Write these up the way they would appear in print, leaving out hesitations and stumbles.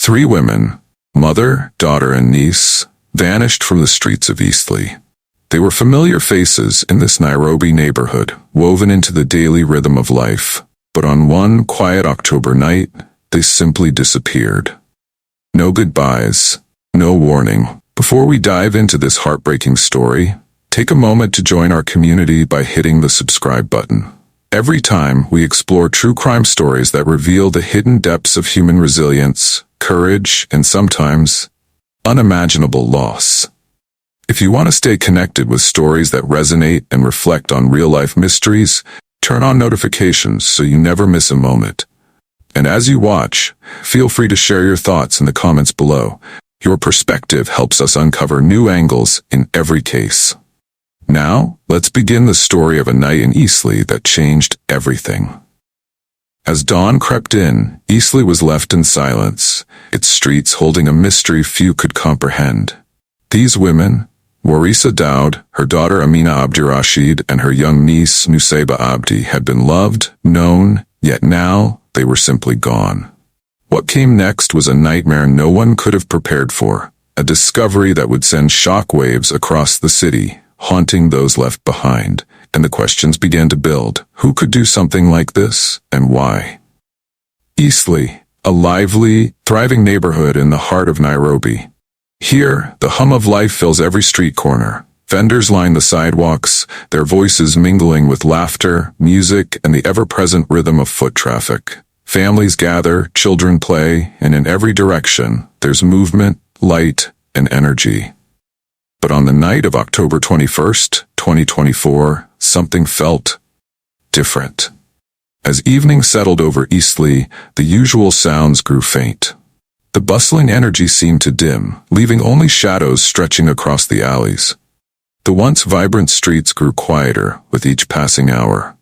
Three women, mother, daughter, and niece, vanished from the streets of Eastleigh. They were familiar faces in this Nairobi neighborhood, woven into the daily rhythm of life. But on one quiet October night, they simply disappeared. No goodbyes, no warning. Before we dive into this heartbreaking story, take a moment to join our community by hitting the subscribe button. Every time we explore true crime stories that reveal the hidden depths of human resilience, courage, and sometimes unimaginable loss. If you want to stay connected with stories that resonate and reflect on real-life mysteries, turn on notifications so you never miss a moment. And as you watch, feel free to share your thoughts in the comments below. Your perspective helps us uncover new angles in every case. Now, let's begin the story of a night in Eastleigh that changed everything. As dawn crept in, Eastleigh was left in silence, its streets holding a mystery few could comprehend. These women, Waris Daud, her daughter Amina Abdirashid, and her young niece Nusayba Abdi, had been loved, known, yet now they were simply gone. What came next was a nightmare no one could have prepared for, a discovery that would send shockwaves across the city, haunting those left behind, and the questions began to build. Who could do something like this, and why? Eastleigh, a lively, thriving neighborhood in the heart of Nairobi. Here, the hum of life fills every street corner. Vendors line the sidewalks, their voices mingling with laughter, music, and the ever-present rhythm of foot traffic. Families gather, children play, and in every direction, there's movement, light, and energy. But on the night of October 21st, 2024, something felt different. As evening settled over Eastleigh, the usual sounds grew faint. The bustling energy seemed to dim, leaving only shadows stretching across the alleys. The once vibrant streets grew quieter with each passing hour.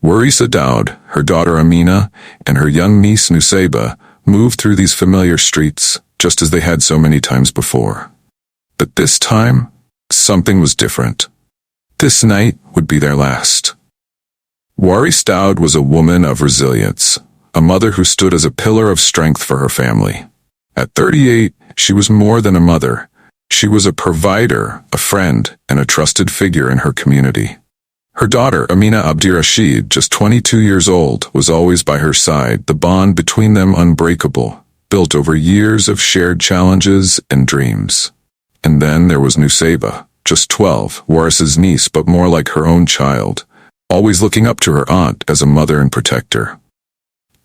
Waris Daud, her daughter Amina, and her young niece Nusayba moved through these familiar streets, just as they had so many times before. But this time, something was different. This night would be their last. Waris Daud was a woman of resilience, a mother who stood as a pillar of strength for her family. At 38, she was more than a mother. She was a provider, a friend, and a trusted figure in her community. Her daughter, Amina Abdirashid, just 22 years old, was always by her side, the bond between them unbreakable, built over years of shared challenges and dreams. And then there was Nusayba, just 12, Waris's niece but more like her own child, always looking up to her aunt as a mother and protector.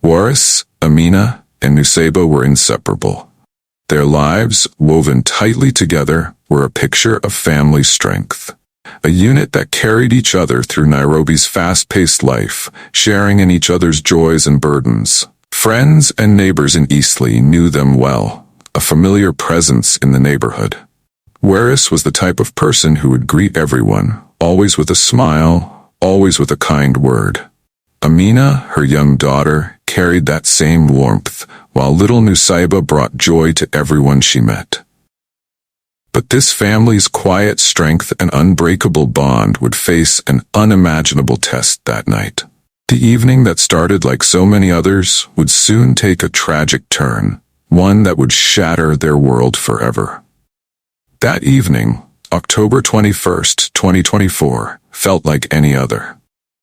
Waris, Amina, and Nusayba were inseparable. Their lives, woven tightly together, were a picture of family strength. A unit that carried each other through Nairobi's fast-paced life, sharing in each other's joys and burdens. Friends and neighbors in Eastleigh knew them well, a familiar presence in the neighborhood. Waris was the type of person who would greet everyone, always with a smile, always with a kind word. Amina, her young daughter, carried that same warmth, while little Nusayba brought joy to everyone she met. But this family's quiet strength and unbreakable bond would face an unimaginable test that night. The evening that started like so many others would soon take a tragic turn, one that would shatter their world forever. That evening, October 21st, 2024, felt like any other.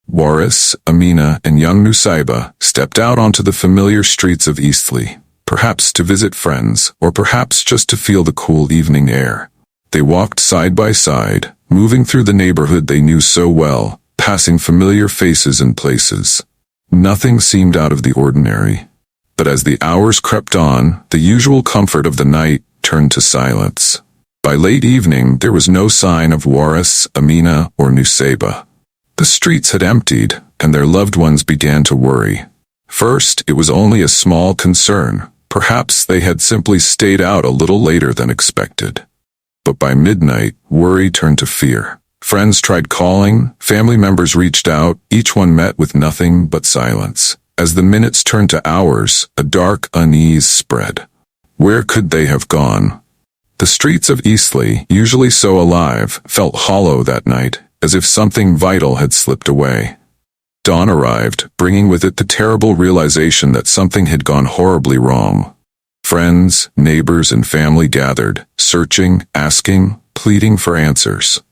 Waris, Amina, and young Nusayba stepped out onto the familiar streets of Eastleigh, perhaps to visit friends, or perhaps just to feel the cool evening air. They walked side by side, moving through the neighborhood they knew so well, passing familiar faces and places. Nothing seemed out of the ordinary. But as the hours crept on, the usual comfort of the night turned to silence. By late evening, there was no sign of Waris, Amina, or Nusayba. The streets had emptied, and their loved ones began to worry. First, it was only a small concern. Perhaps they had simply stayed out a little later than expected. But by midnight, worry turned to fear. Friends tried calling, family members reached out, each one met with nothing but silence. As the minutes turned to hours, a dark unease spread. Where could they have gone? The streets of Eastleigh, usually so alive, felt hollow that night, as if something vital had slipped away. Dawn arrived, bringing with it the terrible realization that something had gone horribly wrong. Friends, neighbors, and family gathered, searching, asking, pleading for answers.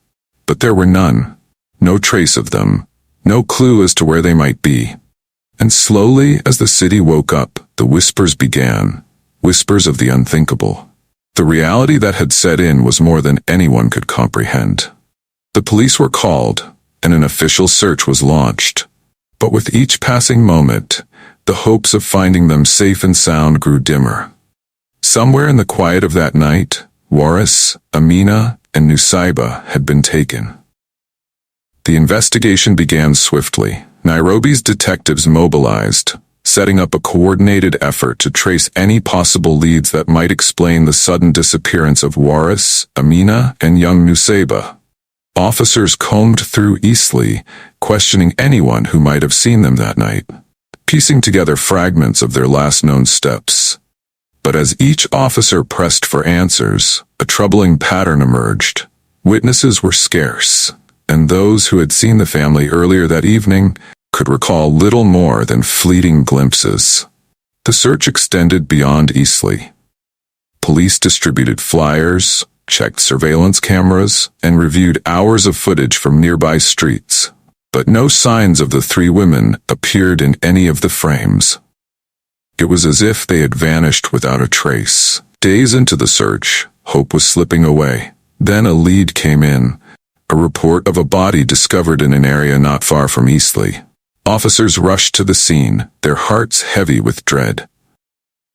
But there were none. No trace of them. No clue as to where they might be. And slowly, as the city woke up, the whispers began. Whispers of the unthinkable. The reality that had set in was more than anyone could comprehend. The police were called, and an official search was launched. But with each passing moment, the hopes of finding them safe and sound grew dimmer. Somewhere in the quiet of that night, Waris, Amina, and Nusayba had been taken. The investigation began swiftly. Nairobi's detectives mobilized, setting up a coordinated effort to trace any possible leads that might explain the sudden disappearance of Waris, Amina, and young Nusayba. Officers combed through Eastleigh, questioning anyone who might have seen them that night, piecing together fragments of their last known steps. But as each officer pressed for answers, a troubling pattern emerged. Witnesses were scarce, and those who had seen the family earlier that evening could recall little more than fleeting glimpses. The search extended beyond Eastleigh. Police distributed flyers, checked surveillance cameras, and reviewed hours of footage from nearby streets. But no signs of the three women appeared in any of the frames. It was as if they had vanished without a trace. Days into the search, hope was slipping away. Then a lead came in, a report of a body discovered in an area not far from Eastleigh. Officers rushed to the scene, their hearts heavy with dread.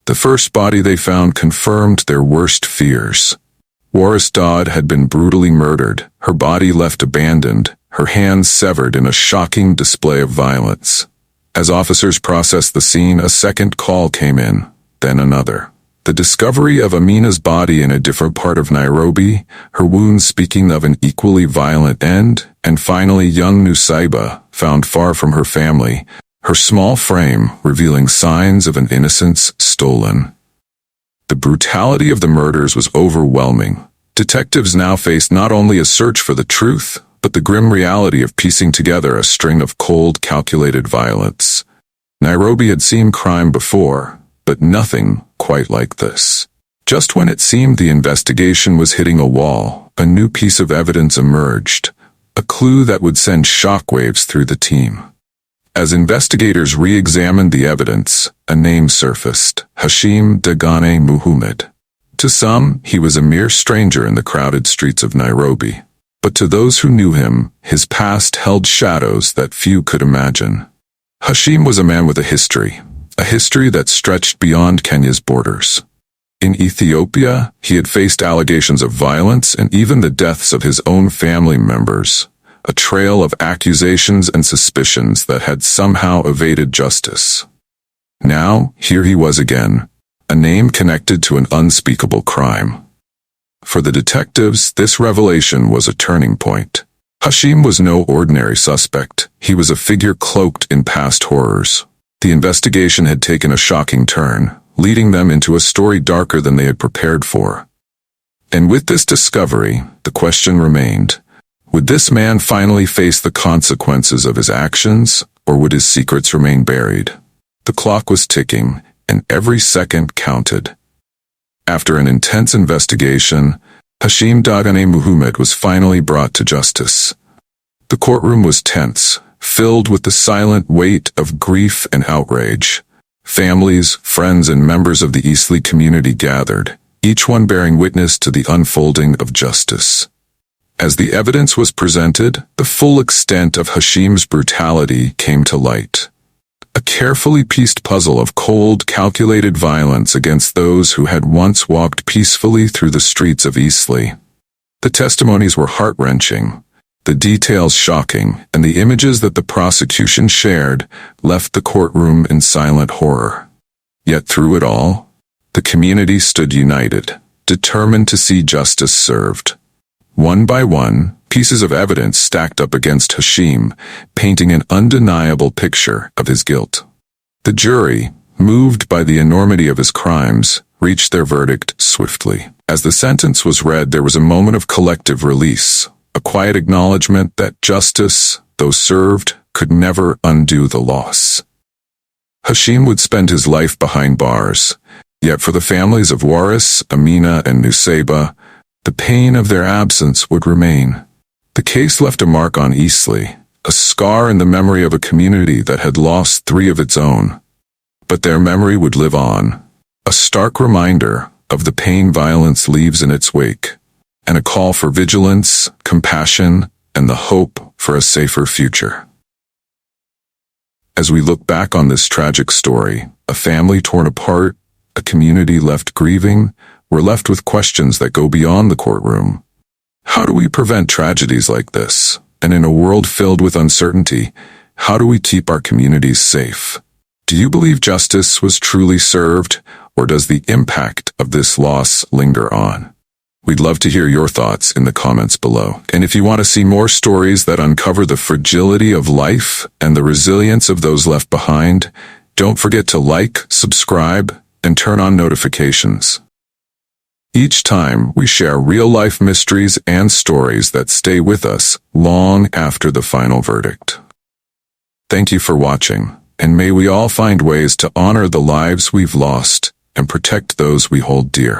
The first body they found confirmed their worst fears. Waris Daud had been brutally murdered, her body left abandoned, her hands severed in a shocking display of violence. As officers processed the scene, a second call came in, then another. The discovery of Amina's body in a different part of Nairobi, her wounds speaking of an equally violent end, and finally young Nusayba, found far from her family, her small frame revealing signs of an innocence stolen. The brutality of the murders was overwhelming. Detectives now faced not only a search for the truth, but the grim reality of piecing together a string of cold, calculated violence. Nairobi had seen crime before, but nothing quite like this. Just when it seemed the investigation was hitting a wall, a new piece of evidence emerged, a clue that would send shockwaves through the team. As investigators re-examined the evidence, a name surfaced: Hashim Dagane Muhammad. To some, he was a mere stranger in the crowded streets of Nairobi. But to those who knew him, his past held shadows that few could imagine. Hashim was a man with a history that stretched beyond Kenya's borders. In Ethiopia, he had faced allegations of violence and even the deaths of his own family members, a trail of accusations and suspicions that had somehow evaded justice. Now, here he was again, a name connected to an unspeakable crime. For the detectives, this revelation was a turning point. Hashim was no ordinary suspect. He was a figure cloaked in past horrors. The investigation had taken a shocking turn, leading them into a story darker than they had prepared for. And with this discovery, the question remained: would this man finally face the consequences of his actions, or would his secrets remain buried? The clock was ticking, and every second counted. After an intense investigation, Hashim Dagane Muhammad was finally brought to justice. The courtroom was tense, filled with the silent weight of grief and outrage. Families, friends, and members of the Eastleigh community gathered, each one bearing witness to the unfolding of justice. As the evidence was presented, the full extent of Hashim's brutality came to light. A carefully pieced puzzle of cold, calculated violence against those who had once walked peacefully through the streets of Eastleigh. The testimonies were heart-wrenching, the details shocking, and the images that the prosecution shared left the courtroom in silent horror. Yet through it all, the community stood united, determined to see justice served. One by one, pieces of evidence stacked up against Hashim, painting an undeniable picture of his guilt. The jury, moved by the enormity of his crimes, reached their verdict swiftly. As the sentence was read, there was a moment of collective release, a quiet acknowledgement that justice, though served, could never undo the loss. Hashim would spend his life behind bars, Yet for the families of Waris, Amina, and Nusayba, the pain of their absence would remain. The case left a mark on Eastleigh, a scar in the memory of a community that had lost 3 of its own. But their memory would live on, a stark reminder of the pain violence leaves in its wake, and a call for vigilance, compassion, and the hope for a safer future. As we look back on this tragic story, a family torn apart, a community left grieving, we're left with questions that go beyond the courtroom. How do we prevent tragedies like this? And in a world filled with uncertainty, how do we keep our communities safe? Do you believe justice was truly served, or does the impact of this loss linger on? We'd love to hear your thoughts in the comments below. And if you want to see more stories that uncover the fragility of life and the resilience of those left behind, don't forget to like, subscribe, and turn on notifications. Each time we share real-life mysteries and stories that stay with us long after the final verdict. Thank you for watching, and may we all find ways to honor the lives we've lost and protect those we hold dear.